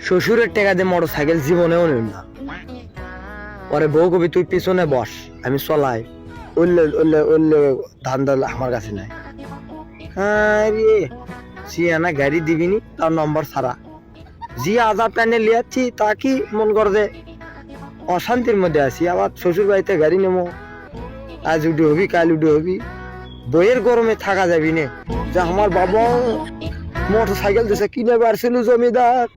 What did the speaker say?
শ্বশুরের টাকা দিয়ে মোটর সাইকেল জীবনেও নেই না। পরে বউ কবি তুই পিছনে বস, আমি চলাই, উল্লে উল্লে উল্লে ধান দাল আমার কাছে নাই। হ্যাঁ রে, সিয়ানা গাড়ি দিবিনি, তার নম্বর ছাড়া জি আজাদ টানে লিয়াচ্ছি, তা কি মন করে যে অশান্তির মধ্যে আছি। আবার শ্বশুর বাড়িতে গাড়ি নেবো, আজ উঠে হবি কাল উঠে হবি, বইয়ের গরমে থাকা যাবি না। যে আমার বাবা মোটর সাইকেল দিছে কিনে পারছিল জমিদার।